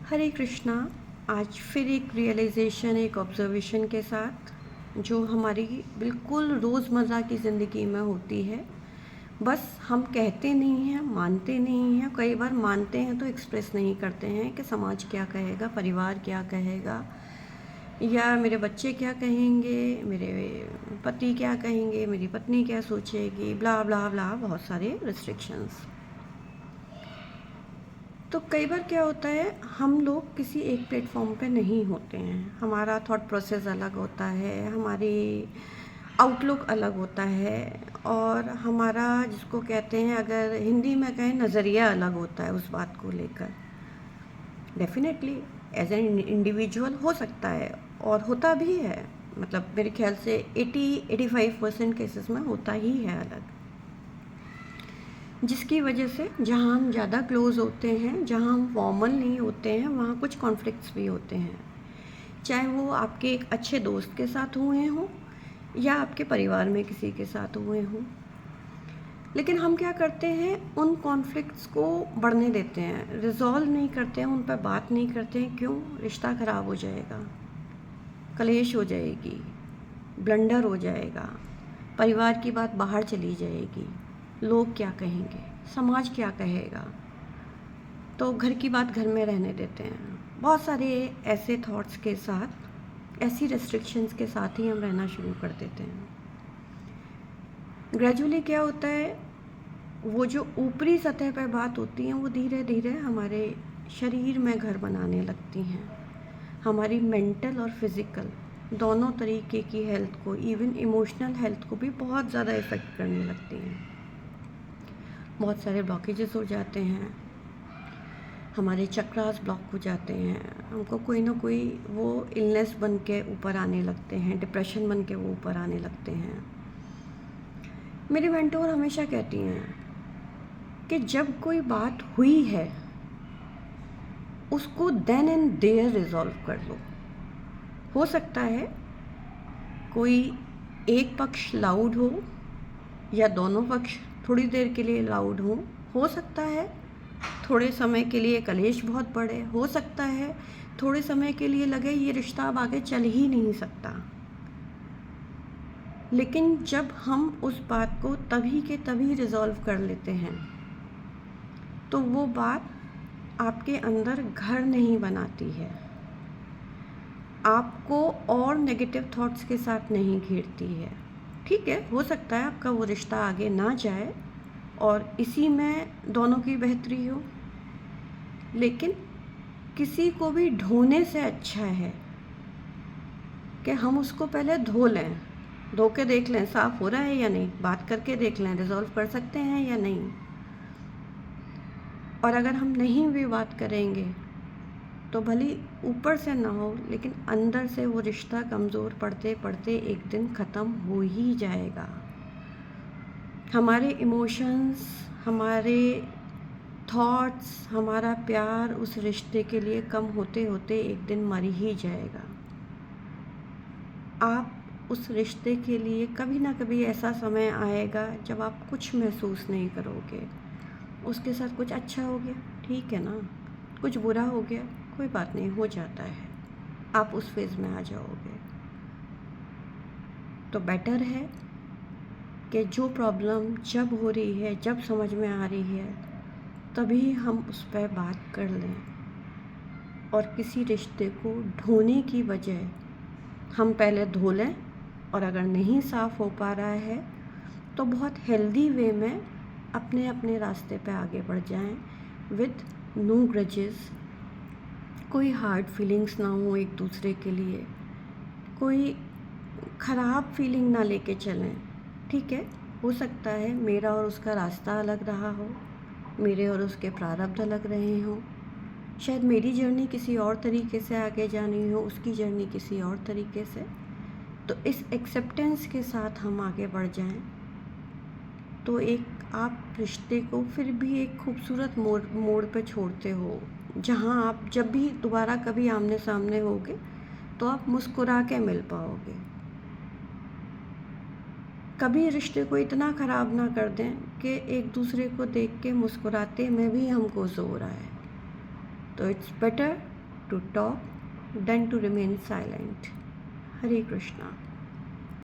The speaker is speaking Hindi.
हरे कृष्णा। आज फिर एक रियलाइजेशन, एक ऑब्जर्वेशन के साथ जो हमारी बिल्कुल रोज़मर्रा की ज़िंदगी में होती है। बस हम कहते नहीं हैं, मानते नहीं हैं, कई बार मानते हैं तो एक्सप्रेस नहीं करते हैं कि समाज क्या कहेगा, परिवार क्या कहेगा, या मेरे बच्चे क्या कहेंगे, मेरे पति क्या कहेंगे, मेरी पत्नी क्या सोचेगी, ब्ला ब्ला ब्ला, बहुत सारे रिस्ट्रिक्शंस। तो कई बार क्या होता है, हम लोग किसी एक प्लेटफॉर्म पे नहीं होते हैं, हमारा थॉट प्रोसेस अलग होता है, हमारी आउटलुक अलग होता है, और हमारा जिसको कहते हैं, अगर हिंदी में कहें, नज़रिया अलग होता है उस बात को लेकर। डेफिनेटली एज एन इंडिविजुअल हो सकता है और होता भी है, मतलब मेरे ख्याल से 80-85% केसेस में होता ही है अलग, जिसकी वजह से जहाँ हम ज़्यादा क्लोज़ होते हैं, जहाँ हम फॉर्मल नहीं होते हैं, वहाँ कुछ कॉन्फ्लिक्ट्स भी होते हैं, चाहे वो आपके एक अच्छे दोस्त के साथ हुए हों या आपके परिवार में किसी के साथ हुए हों। लेकिन हम क्या करते हैं, उन कॉन्फ्लिक्ट्स को बढ़ने देते हैं, रिजॉल्व नहीं करते हैं, उन पर बात नहीं करते हैं। क्यों? रिश्ता ख़राब हो जाएगा, कलेश हो जाएगी, ब्लंडर हो जाएगा, परिवार की बात बाहर चली जाएगी, लोग क्या कहेंगे, समाज क्या कहेगा, तो घर की बात घर में रहने देते हैं। बहुत सारे ऐसे थॉट्स के साथ, ऐसी रेस्ट्रिक्शंस के साथ ही हम रहना शुरू कर देते हैं। ग्रेजुअली क्या होता है, वो जो ऊपरी सतह पर बात होती है, वो धीरे धीरे हमारे शरीर में घर बनाने लगती हैं, हमारी मेंटल और फिज़िकल दोनों तरीके की हेल्थ को, इवन इमोशनल हेल्थ को भी बहुत ज़्यादा इफ़ेक्ट करने लगती हैं। बहुत सारे ब्लॉकेजेस हो जाते हैं, हमारे चक्रास ब्लॉक हो जाते हैं, हमको कोई ना कोई वो इलनेस बन के ऊपर आने लगते हैं, डिप्रेशन बन के वो ऊपर आने लगते हैं। मेरी मेंटोर हमेशा कहती हैं कि जब कोई बात हुई है, उसको देन एंड देयर रिजॉल्व कर लो। हो सकता है कोई एक पक्ष लाउड हो या दोनों पक्ष थोड़ी देर के लिए लाउड हो सकता है थोड़े समय के लिए कलेश बहुत बढ़े, हो सकता है थोड़े समय के लिए लगे ये रिश्ता अब आगे चल ही नहीं सकता। लेकिन जब हम उस बात को तभी के तभी रिजॉल्व कर लेते हैं, तो वो बात आपके अंदर घर नहीं बनाती है, आपको और नेगेटिव थॉट्स के साथ नहीं घेरती है। ठीक है, हो सकता है आपका वो रिश्ता आगे ना जाए और इसी में दोनों की बेहतरी हो, लेकिन किसी को भी ढोने से अच्छा है कि हम उसको पहले धो लें, धो के देख लें साफ़ हो रहा है या नहीं, बात करके देख लें रिजॉल्व कर सकते हैं या नहीं। और अगर हम नहीं भी बात करेंगे तो भले ऊपर से ना हो, लेकिन अंदर से वो रिश्ता कमज़ोर पड़ते पड़ते एक दिन ख़त्म हो ही जाएगा। हमारे इमोशंस, हमारे थॉट्स, हमारा प्यार उस रिश्ते के लिए कम होते होते एक दिन मर ही जाएगा। आप उस रिश्ते के लिए कभी ना कभी ऐसा समय आएगा जब आप कुछ महसूस नहीं करोगे। उसके साथ कुछ अच्छा हो गया, ठीक है ना, कुछ बुरा हो गया, कोई बात नहीं, हो जाता है, आप उस फेज़ में आ जाओगे। तो बेटर है कि जो प्रॉब्लम जब हो रही है, जब समझ में आ रही है, तभी हम उस पर बात कर लें, और किसी रिश्ते को ढोने की बजाय हम पहले धो लें, और अगर नहीं साफ़ हो पा रहा है तो बहुत हेल्दी वे में अपने अपने रास्ते पे आगे बढ़ जाएं, विद नो ग्रजेस, कोई हार्ड फीलिंग्स ना हो एक दूसरे के लिए, कोई ख़राब फीलिंग ना लेके चलें। ठीक है, हो सकता है मेरा और उसका रास्ता अलग रहा हो, मेरे और उसके प्रारब्ध अलग रहे हों, शायद मेरी जर्नी किसी और तरीके से आगे जानी हो, उसकी जर्नी किसी और तरीके से। तो इस एक्सेप्टेंस के साथ हम आगे बढ़ जाएं, तो एक आप रिश्ते को फिर भी एक खूबसूरत मोड़ पे छोड़ते हो, जहां आप जब भी दोबारा कभी आमने सामने होगे तो आप मुस्कुरा के मिल पाओगे। कभी रिश्ते को इतना ख़राब ना कर दें कि एक दूसरे को देख के मुस्कुराते में भी हमको ज़ोर आए। तो it's better to talk than to remain silent. Hare Krishna.